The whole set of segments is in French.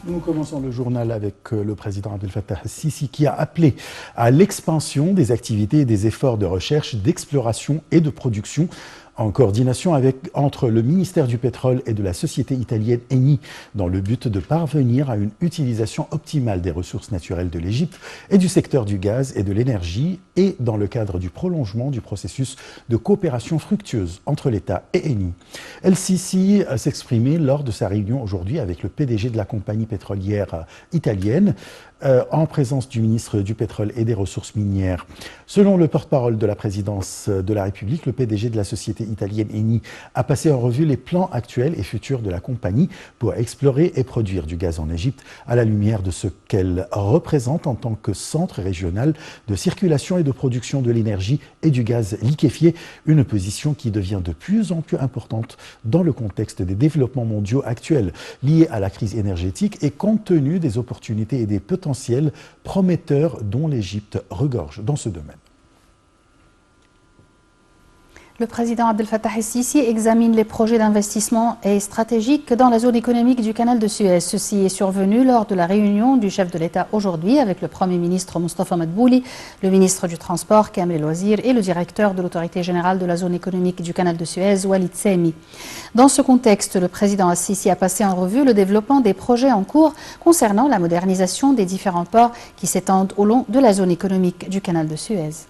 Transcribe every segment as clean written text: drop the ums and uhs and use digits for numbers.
Nous commençons le journal avec le président Abdel Fattah el-Sisi qui a appelé à l'expansion des activités et des efforts de recherche, d'exploration et de production en coordination entre le ministère du Pétrole et de la société italienne Eni, dans le but de parvenir à une utilisation optimale des ressources naturelles de l'Égypte et du secteur du gaz et de l'énergie, et dans le cadre du prolongement du processus de coopération fructueuse entre l'État et Eni. El-Sisi s'exprimait lors de sa réunion aujourd'hui avec le PDG de la compagnie pétrolière italienne, en présence du ministre du Pétrole et des Ressources minières. Selon le porte-parole de la présidence de la République, le PDG de la société italienne Eni a passé en revue les plans actuels et futurs de la compagnie pour explorer et produire du gaz en Égypte à la lumière de ce qu'elle représente en tant que centre régional de circulation et de production de l'énergie et du gaz liquéfié, une position qui devient de plus en plus importante dans le contexte des développements mondiaux actuels liés à la crise énergétique et compte tenu des opportunités et des potentiels prometteurs dont l'Égypte regorge dans ce domaine. Le président Abdel Fattah el-Sisi examine les projets d'investissement et stratégiques dans la zone économique du canal de Suez. Ceci est survenu lors de la réunion du chef de l'État aujourd'hui avec le Premier ministre Mostafa Madbouli, le ministre du Transport Kamel El-Wazir et le directeur de l'autorité générale de la zone économique du canal de Suez, Walid Semi. Dans ce contexte, le président el-Sisi a passé en revue le développement des projets en cours concernant la modernisation des différents ports qui s'étendent au long de la zone économique du canal de Suez.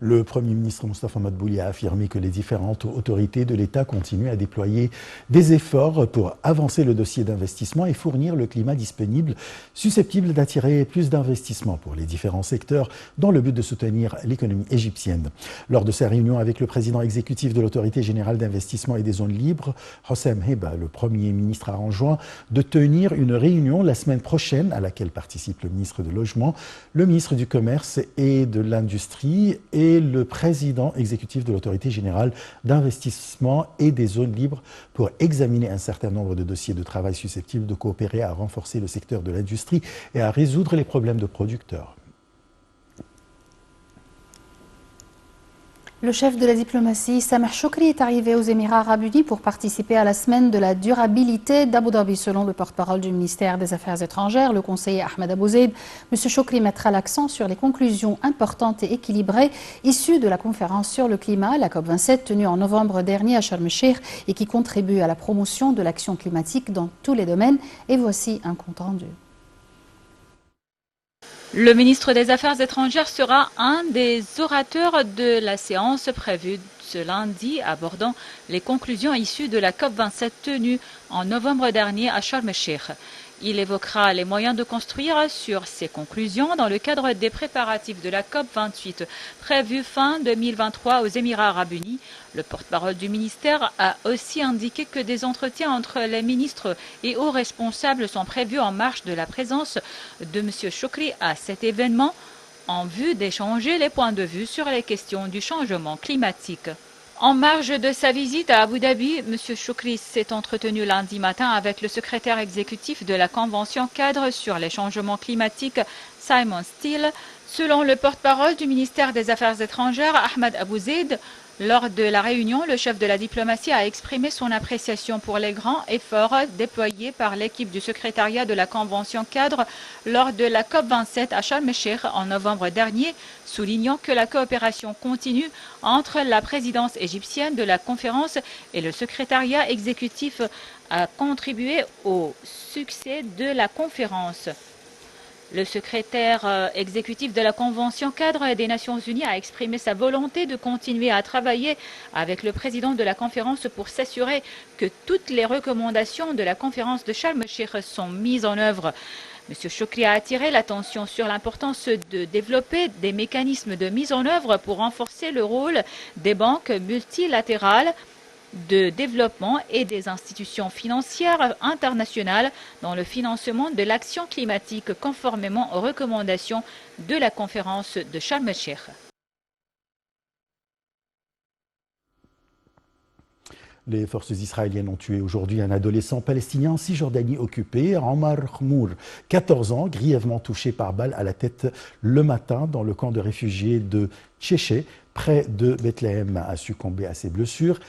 Le Premier ministre Mostafa Madbouli a affirmé que les différentes autorités de l'État continuent à déployer des efforts pour avancer le dossier d'investissement et fournir le climat disponible susceptible d'attirer plus d'investissements pour les différents secteurs dans le but de soutenir l'économie égyptienne. Lors de sa réunion avec le président exécutif de l'Autorité générale d'investissement et des zones libres, Hossam Heba, le Premier ministre a enjoint de tenir une réunion la semaine prochaine à laquelle participe le ministre du Logement, le ministre du Commerce et de l'Industrie et le président exécutif de l'Autorité générale d'investissement et des zones libres pour examiner un certain nombre de dossiers de travail susceptibles de coopérer à renforcer le secteur de l'industrie et à résoudre les problèmes de producteurs. Le chef de la diplomatie, Sameh Choukri, est arrivé aux Émirats arabes unis pour participer à la semaine de la durabilité d'Abu Dhabi. Selon le porte-parole du ministère des Affaires étrangères, le conseiller Ahmed Abouzeid, M. Choukri mettra l'accent sur les conclusions importantes et équilibrées issues de la conférence sur le climat, la COP27, tenue en novembre dernier à Sharm el-Cheikh et qui contribue à la promotion de l'action climatique dans tous les domaines. Et voici un compte rendu. Le ministre des Affaires étrangères sera un des orateurs de la séance prévue ce lundi, abordant les conclusions issues de la COP27 tenue en novembre dernier à Sharm el-Cheikh. Il évoquera les moyens de construire sur ces conclusions dans le cadre des préparatifs de la COP28 prévue fin 2023 aux Émirats arabes unis. Le porte-parole du ministère a aussi indiqué que des entretiens entre les ministres et hauts responsables sont prévus en marge de la présence de M. Choukri à cet événement en vue d'échanger les points de vue sur les questions du changement climatique. En marge de sa visite à Abu Dhabi, M. Choukri s'est entretenu lundi matin avec le secrétaire exécutif de la Convention cadre sur les changements climatiques, Simon Steele. Selon le porte-parole du ministère des Affaires étrangères, Ahmed Abouzeid, lors de la réunion, le chef de la diplomatie a exprimé son appréciation pour les grands efforts déployés par l'équipe du secrétariat de la Convention cadre lors de la COP27 à Sharm el-Cheikh en novembre dernier, soulignant que la coopération continue entre la présidence égyptienne de la conférence et le secrétariat exécutif a contribué au succès de la conférence. Le secrétaire exécutif de la Convention cadre des Nations Unies a exprimé sa volonté de continuer à travailler avec le président de la conférence pour s'assurer que toutes les recommandations de la conférence de Sharm el-Cheikh sont mises en œuvre. M. Choukri a attiré l'attention sur l'importance de développer des mécanismes de mise en œuvre pour renforcer le rôle des banques multilatérales de développement et des institutions financières internationales dans le financement de l'action climatique conformément aux recommandations de la conférence de Sharm el-Cheikh. Les forces israéliennes ont tué aujourd'hui un adolescent palestinien en Cisjordanie occupée, Omar Khmour, 14 ans, grièvement touché par balle à la tête le matin dans le camp de réfugiés de Tchéché, près de Bethléem, a succombé à ses blessures.